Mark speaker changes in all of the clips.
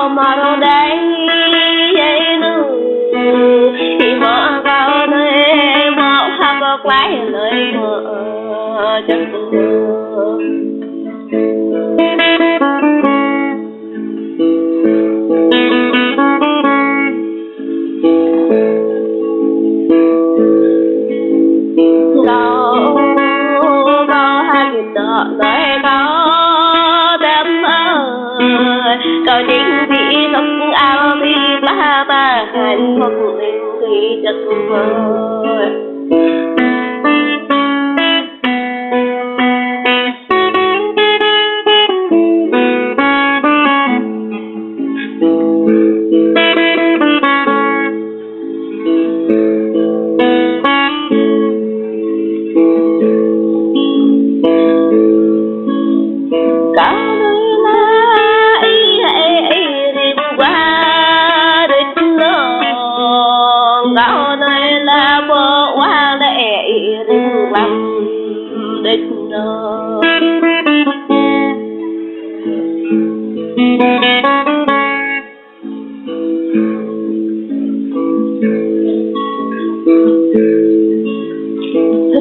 Speaker 1: cao mà đâu đây vậy nữa thì mơ cao nơi mơ hát có quái lời mơ chân lời có đêm ơi có những vị lòng ao đi ba ba hạnh phúc lên khi chất vơi Gạo này là bờ hoa lệ rừng lắm đích nơ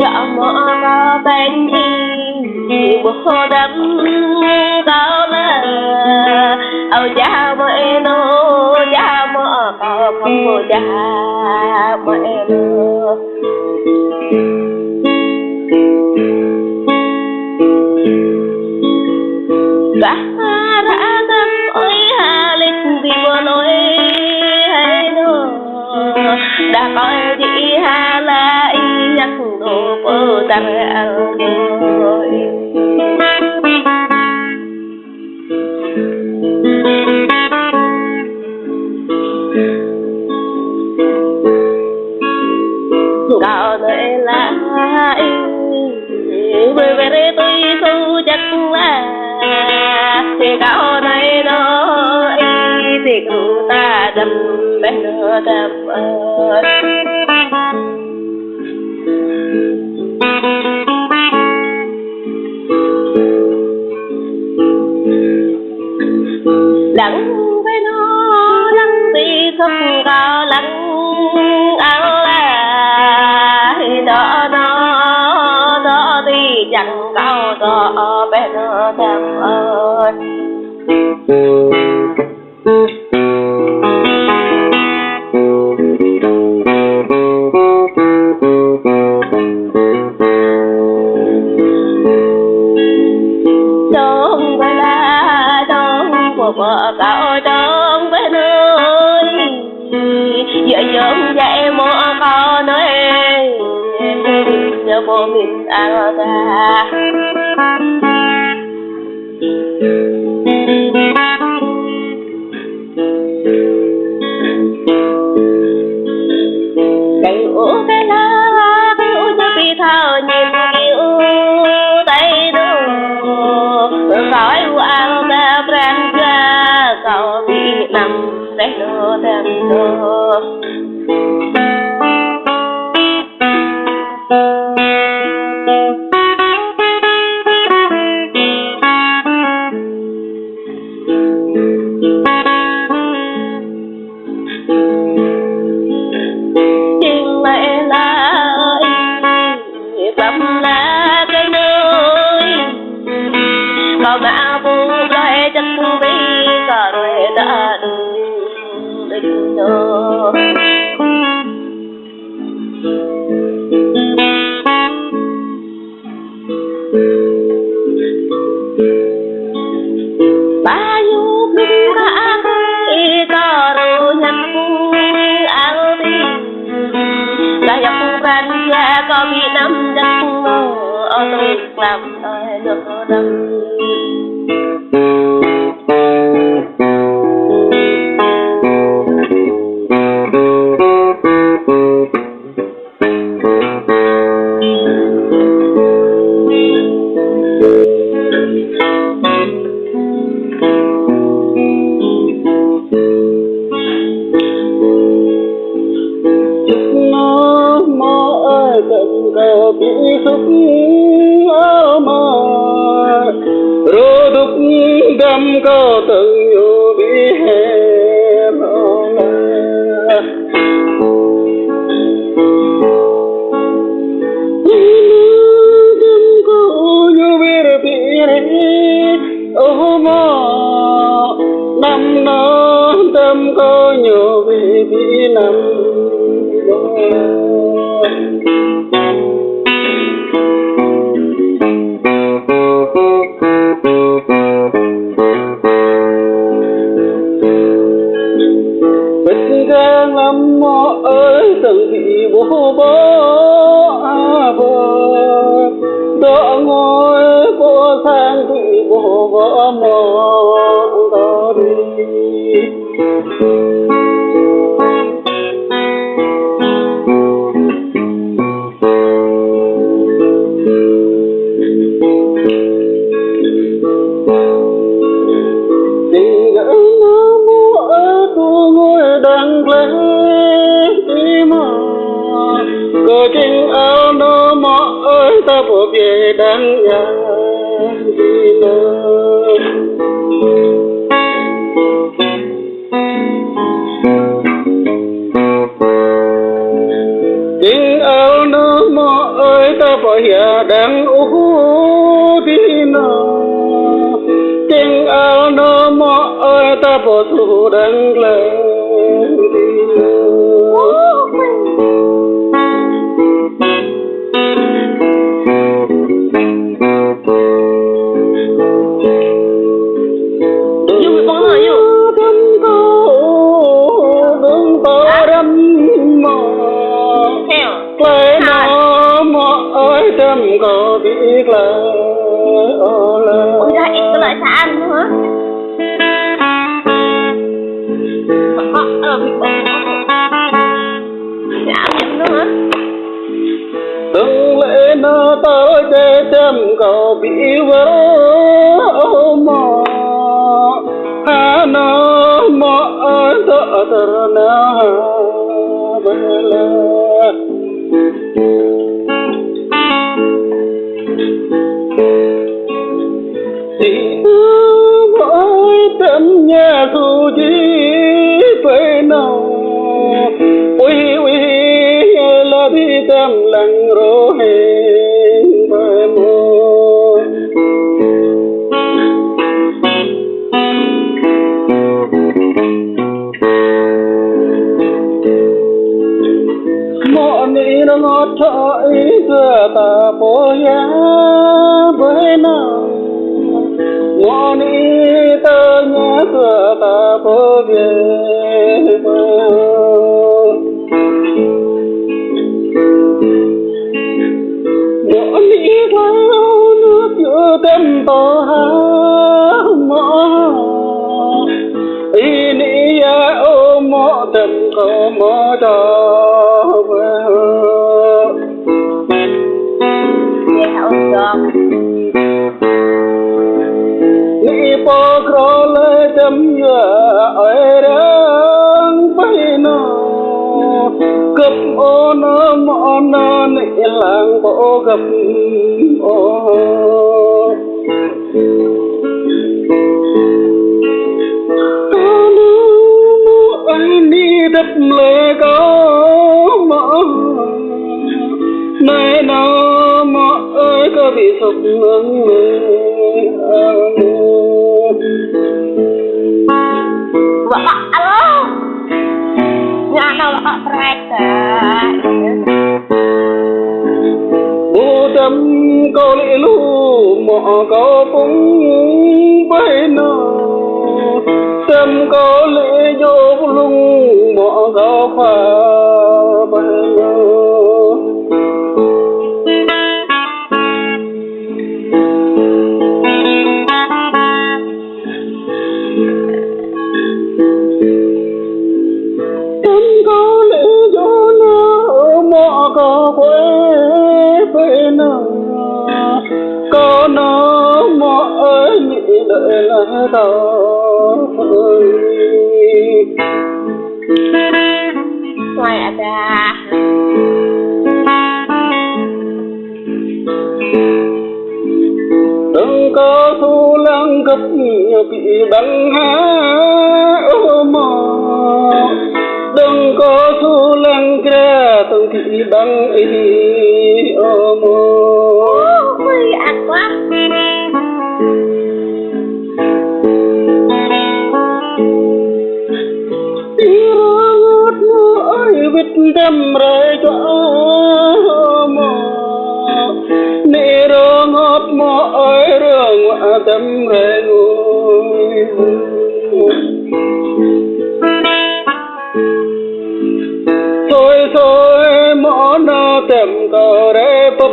Speaker 1: gạo mỡ gạo bên y bờ đắm gạo là áo cha mẹ nó cha mỡ gạo không có cha mẹ nó đã tâm ơi hà linh vì bờ lối hay nữa đã coi chị hà lại nhắc đồ bờ tăng ăn rồi gạo này là bởi vì tôi không chắc là thì gạo này nó thì cụ ta đâm bên nữa đâm lắng với nó lắng vì không gạo lắng áo là đó nó đi chẳng cao đó bên nó đâm ơi đông với lá đông của vợ cậu đông với nơi vợ giống dạy mơ cao nơi giờ bố mình ăn ra cái lá cho bị thao nhìn kiểu tay đồ khỏi ăn ta brand ra cậu bị nằm để nó đem đồ mà bu gai chân bi cả rồi đã định rồi bao nhiêu cũng đã cả rồi nhặt áo đi là nhặt van ra có bị nắm chắc ở tôi làm được đâm bị khúc mơ rồi đúc găm có từng bị hè
Speaker 2: năm nó tâm có nhiều vì năm bất ga lắm mọ ơi từng vị bố bố bố đỡ ngồi bố sang vị bố bố mọ đó đi tình gỡ nó mua ở tu ngồi đang lấy đi mà cờ chính áo nó mọ ơi ta bỏ về đang nhà đi nơi tình áo nó mọ ơi ta bỏ về đang đi nơi tình áo nó mọ ơi ta bỏ thu đang lấy đi trăm có biết là
Speaker 1: ôi ra ít có lợi xa ăn nữa hả bị bỏ dạ mình nữa hả
Speaker 2: từng lễ nó tới để trăm có bị vỡ mò hà nó mò ơi thở thở nó bê lê mỗi tâm nhà tu chỉ phải nào ui ui là đi tâm lặng rồi phải mơ mọi người nó ngọt thở ý giờ ta bố giá với nào ngọn ý tơ nhé cửa ta bố về mơ ngọn ý thao nước giữa tâm to há mõ ý ní ya ô mõ tâm có mõ cho về
Speaker 1: dạ ôi con
Speaker 2: po kro le chấm nhựa ở đang bay nó gặp ô nó mọ nó nị làng bộ gặp ô anh đi đập lệ có mọ này nó mọ ơi có bị sụp ngưng
Speaker 1: Bapak, halo. Ngano bapak mereka.
Speaker 2: Bố tâm có lẽ lù mọ có phúng bay nó tâm có lẽ vô lung mọ có khoa bay nó có quê với nó có nó mọ ơi nghĩ đợi là tao
Speaker 1: Ngoài ada
Speaker 2: đừng có thu lăng gấp bị đắng há mò đừng có đường thị đăng ý ô mô
Speaker 1: ôi ác quá
Speaker 2: ngót mô ơi vít đâm rơi cho mô nê rô ngót mô ơi rơ ngọa đâm rơi ngôi thôi thôi mõ nó tìm cờ để bấp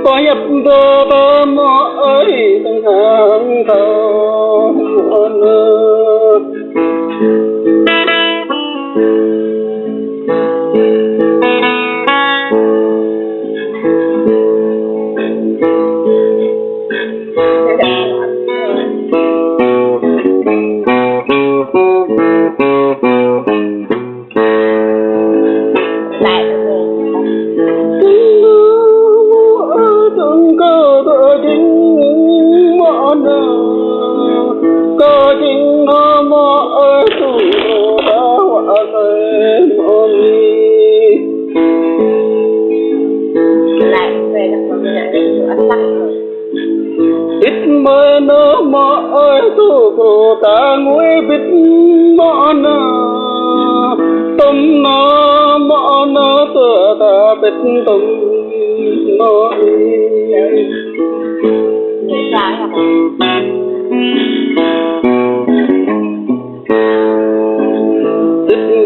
Speaker 2: có nhập vô tơ mõ ơi từng hàng thờ có chính nó mõ ơi tù đã họa rơi mõ mi
Speaker 1: lại về là một nhà đi nữa tăng rồi
Speaker 2: ít mơ nó mõ ơi tù cổ ta nguy bít mõ nà tâm nó mõ nó tựa ta bít tâm nó
Speaker 1: người trái hả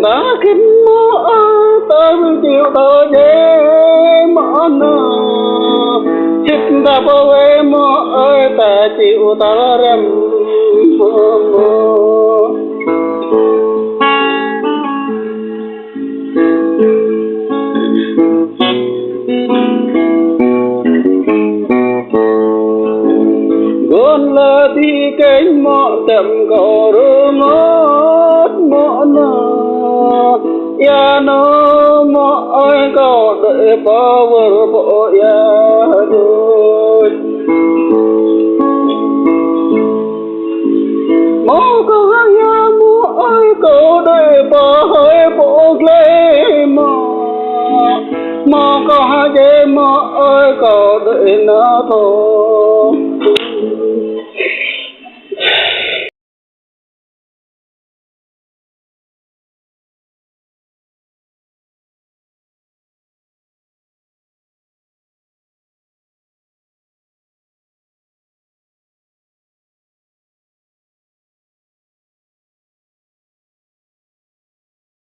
Speaker 2: đã kinh mõ ta vương chịu tờ dễ mõ nà chích ta bố ê mõ ơi ta chịu ta râm mõ mõ gôn là đi cánh mõ tầm cầu rơ ngót mõ nà ya nó mõ ơi cầu đợi bao vợ bộ ya đôi mõ cầu ya mõ ơi cầu đợi bao hơi bộ lê mõ cầu ha dê mõ ơi cầu đợi nó thôi